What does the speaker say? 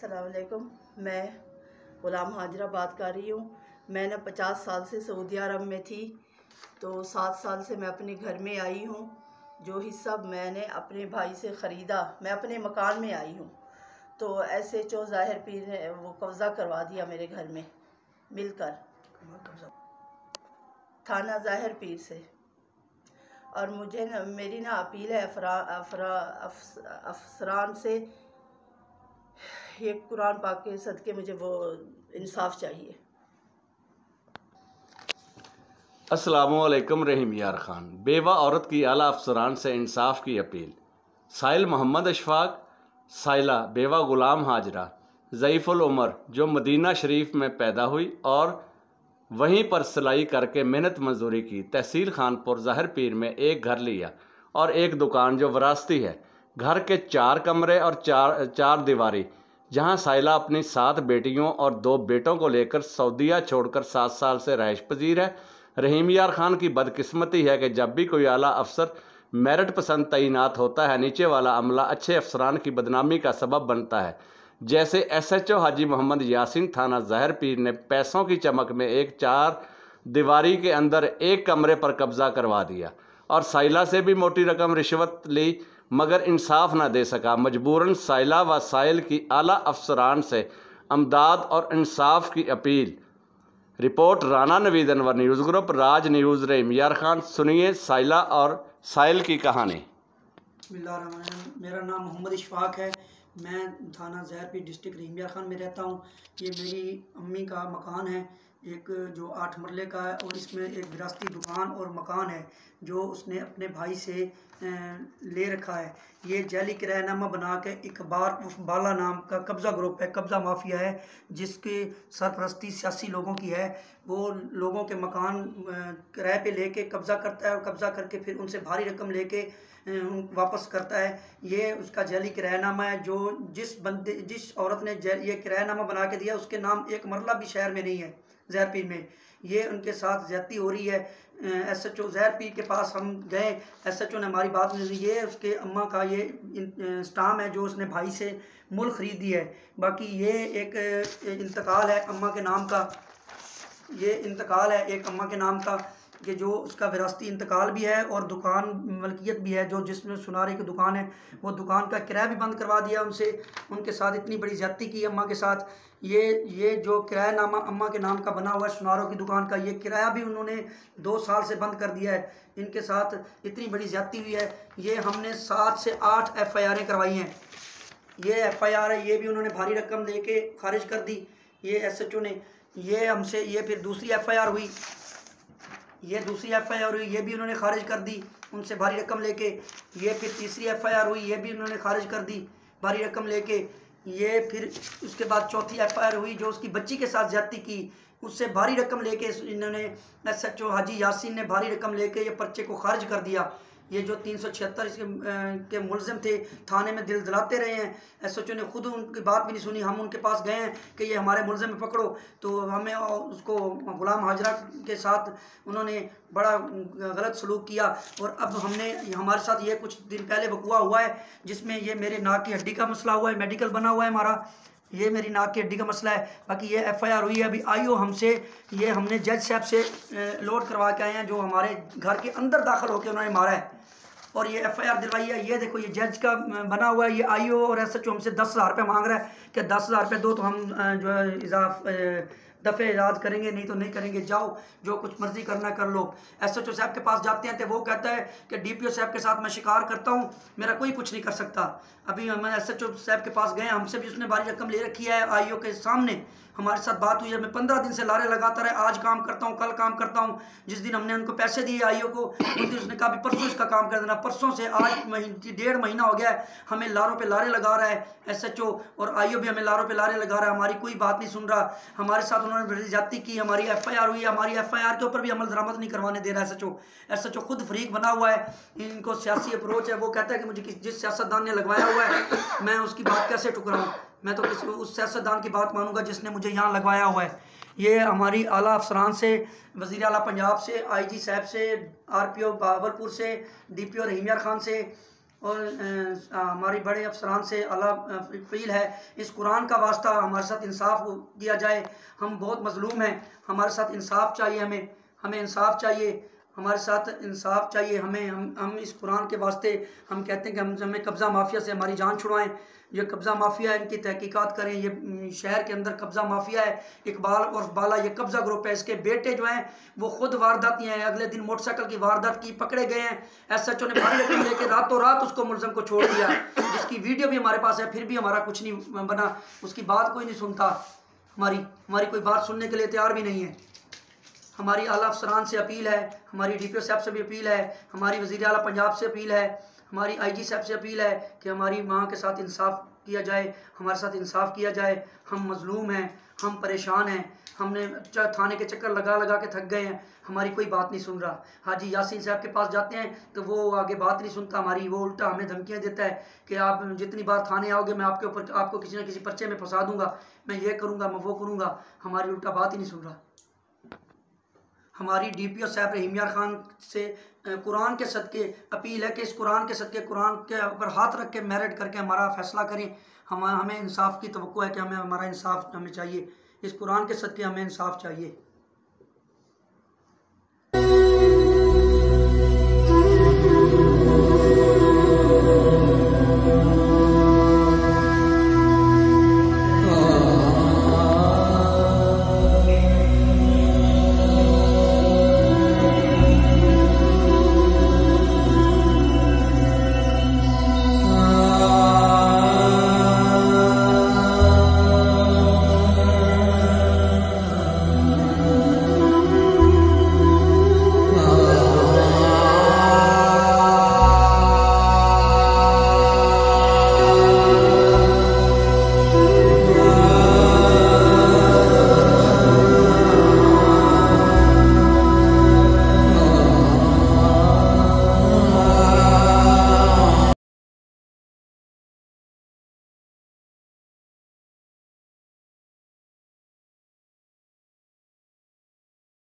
अस्सलाम वालेकुम। मैं ग़ुलाम हाजरा बात कर रही हूँ। मैंने 50 साल से सऊदी अरब में थी, तो 7 साल से मैं अपने घर में आई हूँ। जो हिस्सा मैंने अपने भाई से ख़रीदा, मैं अपने मकान में आई हूँ, तो SHO ज़ाहिर पीर ने वो कब्ज़ा करवा दिया मेरे घर में मिलकर, थाना ज़ाहिर पीर से। और मुझे मेरी अपील है अफसरान से, ये कुरान पाक के सदके मुझे वो इंसाफ चाहिए। अस्सलामुअलैकुम। रहीम यार खान, बेवा औरत की आला अफसरान से इंसाफ की अपील। साहिल मोहम्मद अशफाक, साहिला बेवा ग़ुलाम हाजरा ज़ईफ़ुल उमर, जो मदीना शरीफ में पैदा हुई और वहीं पर सिलाई करके मेहनत मजदूरी की, तहसील खानपुर ज़ाहिर पीर में एक घर लिया और एक दुकान जो वरासती है। घर के 4 कमरे और चार दीवारी, जहां साहिला अपनी 7 बेटियों और 2 बेटों को लेकर सऊदीया छोड़कर 7 साल से रहायश पजीर है। रहीम यार खान की बदकिस्मती है कि जब भी कोई आला अफसर मेरिट पसंद तैनात होता है, नीचे वाला अमला अच्छे अफसरान की बदनामी का सबब बनता है। जैसे SHO हाजी मोहम्मद यासीन थाना ज़ाहिर पीर ने पैसों की चमक में एक 4 दीवारी के अंदर एक कमरे पर कब्जा करवा दिया और साहिला से भी मोटी रकम रिश्वत ली, मगर इंसाफ ना दे सका। मजबूरन साहिला व साहिल की आला अफसरान से अमदाद और इंसाफ की अपील। Report Rana Naveed Anwar, news group, Raj news. Rahim Yar Khan, सुनिए साहिला और साहिल की कहानी। मेरा नाम मोहम्मद इशफाक है। मैं थाना ज़ाहिर डिस्ट्रिक्ट रहीम यार खान में रहता हूँ। ये मेरी अम्मी का मकान है, एक जो 8 मरले का है, और इसमें एक विरासती दुकान और मकान है जो उसने अपने भाई से ले रखा है। ये जाली किरायानामा बना के इकबार बाला नाम का कब्ज़ा ग्रुप है, कब्ज़ा माफिया है, जिसकी सरपरस्ती सियासी लोगों की है। वो लोगों के मकान किराए पे लेके कब्ज़ा करता है और कब्ज़ा करके फिर उनसे भारी रकम लेके वापस करता है। ये उसका जाली किरायानामा है। जो जिस औरत ने ये किरायानामा बना के दिया, उसके नाम एक मरला भी शहर में नहीं है ज़ाहिर पीर में। ये उनके साथ ज्यादती हो रही है। SHO ज़ाहिर पीर के पास हम गए, SHO ने हमारी बात नहीं सुनी। ये उसके अम्मा का ये स्टाम है जो उसने भाई से मुल खरीदी है। बाकी ये एक इंतकाल है अम्मा के नाम का, ये इंतकाल है एक अम्मा के नाम का, कि जो उसका विरासती इंतकाल भी है और दुकान मलकियत भी है। जो जिसमें सुनारे की दुकान है, वो दुकान का किराया भी बंद करवा दिया उनसे। उनके साथ इतनी बड़ी ज्यादती की अम्मा के साथ। ये जो किरायानामा अम्मा के नाम का बना हुआ है सुनारों की दुकान का, ये किराया भी उन्होंने 2 साल से बंद कर दिया है। इनके साथ इतनी बड़ी ज्यादती हुई है। ये हमने 7 से 8 FIR करवाई हैं। ये FIR है, ये भी उन्होंने भारी रकम दे के खारिज कर दी ये SHO ने। ये हमसे ये फिर दूसरी FIR हुई, ये दूसरी FIR हुई, ये भी उन्होंने खारिज कर दी उनसे भारी रकम लेके। ये फिर तीसरी FIR हुई, ये भी उन्होंने खारिज कर दी भारी रकम लेके। ये फिर उसके बाद चौथी FIR हुई जो उसकी बच्ची के साथ ज्यादती की, उससे भारी रकम लेके इन्होंने SHO हाजी यासीन ने भारी रकम लेके ये पर्चे को खारिज कर दिया। ये जो 376 के मुलजिम थे, थाने में दिल दिलाते रहे हैं। SHO ने खुद उनकी बात भी नहीं सुनी। हम उनके पास गए हैं कि ये हमारे मुलजिम में पकड़ो, तो हमें उसको ग़ुलाम हाजरा के साथ उन्होंने बड़ा गलत सलूक किया। और अब हमारे साथ ये कुछ दिन पहले वक़ुआ हुआ है जिसमें ये मेरे नाक की हड्डी का मसला हुआ है, मेडिकल बना हुआ है हमारा, ये मेरी नाक की हड्डी का मसला है। बाकी ये FIR हुई है अभी IO हमसे, ये हमने जज साहब से लोड करवा के आए हैं, जो हमारे घर के अंदर दाखिल होकर उन्होंने मारा है और ये FIR दिलवाई है। ये देखो, ये जज का बना हुआ है। ये IO और SHO हमसे 10,000 रुपये मांग रहा है कि 10,000 रुपये दो तो हम जो है दफ़े इजाज़ करेंगे, नहीं तो नहीं करेंगे, जाओ जो कुछ मर्जी करना कर लो। SHO साहब के पास जाते हैं तो वो कहता है कि DPO साहब के साथ मैं शिकार करता हूँ, मेरा कोई कुछ नहीं कर सकता। अभी हम SHO साहब के पास गए, हमसे भी उसने भारी रकम ले रखी है। IO के सामने हमारे साथ बात हुई है। मैं 15 दिन से लारे लगाता रहा, आज काम करता हूँ, कल काम करता हूँ। जिस दिन हमने उनको पैसे दिए IO को, उस दिन उसने कहा भी परसों इसका काम कर देना। परसों से आज 1.5 महीना हो गया है, हमें लारों पे लारे लगा रहा है SHO, और IO भी हमें लारों पे लारे लगा रहा है। हमारी कोई बात नहीं सुन रहा। हमारे साथ उन्होंने बड़ी ज्यादती की। हमारी FIR हुई, हमारी FIR के ऊपर भी अमल दरामद नहीं करवाने दे रहा है SHO खुद फरीक बना हुआ है। इनको सियासी अप्रोच है। वो कहता है कि मुझे जिस सियासतदान ने लगवाया हुआ है मैं उसकी बात कैसे ठुकराऊँ, मैं तो उस सियासतदान की बात मानूंगा जिसने मुझे यहाँ लगवाया हुआ है। ये हमारी आला अफसरान से, वज़ीर आला पंजाब से, IG साहब से, RPO बावलपुर से, DPO रहीम यार खान से, और हमारी बड़े अफसरान से आला अपील है, इस कुरान का वास्ता हमारे साथ इंसाफ किया जाए। हम बहुत मजलूम हैं, हमारे साथ इंसाफ चाहिए, हमें इंसाफ चाहिए, हमारे साथ इंसाफ चाहिए। हम इस कुरान के वास्ते हम कहते हैं कि हमें कब्ज़ा माफिया से हमारी जान छुड़ाएं। ये कब्ज़ा माफिया है, इनकी तहकीकात करें। ये शहर के अंदर कब्ज़ा माफिया है, इकबाल और बाला ये कब्ज़ा ग्रुप है। इसके बेटे जो हैं वो खुद वारदाती हैं, अगले दिन मोटरसाइकिल की वारदात की, पकड़े गए हैं। SHO ने भारी रकम लेके रातों रात उसको मुलजम को छोड़ दिया, जिसकी वीडियो भी हमारे पास है, फिर भी हमारा कुछ नहीं बना, उसकी बात कोई नहीं सुनता। हमारी कोई बात सुनने के लिए तैयार भी नहीं है। हमारी आला अफसरान से अपील है, हमारी DPO साहब से भी अपील है, हमारी वज़ीर आला पंजाब से अपील है, हमारी IG साहब से अपील है कि हमारी माँ के साथ इंसाफ किया जाए, हमारे साथ इंसाफ किया जाए। हम मजलूम हैं, हम परेशान हैं, हमने थाने के चक्कर लगा लगा के थक गए हैं, हमारी कोई बात नहीं सुन रहा। हाजी यासीन साहब के पास जाते हैं तो वो आगे बात नहीं सुनता हमारी, वो उल्टा हमें धमकियाँ देता है कि आप जितनी बार थाने आओगे मैं आपके ऊपर आपको किसी न किसी पर्चे में फंसा दूंगा, मैं ये करूँगा, मैं वो करूँगा। हमारी उल्टा बात ही नहीं सुन रहा। हमारी DPO साहब रहीम यार खान से कुरान के सदके अपील है कि इस कुरान के सदके कुरान के ऊपर हाथ रख के मेरिट करके हमारा फैसला करें। हमें इंसाफ की तवक्को है कि हमें हमारा इंसाफ हमें चाहिए, इस कुरान के सदके हमें इंसाफ चाहिए।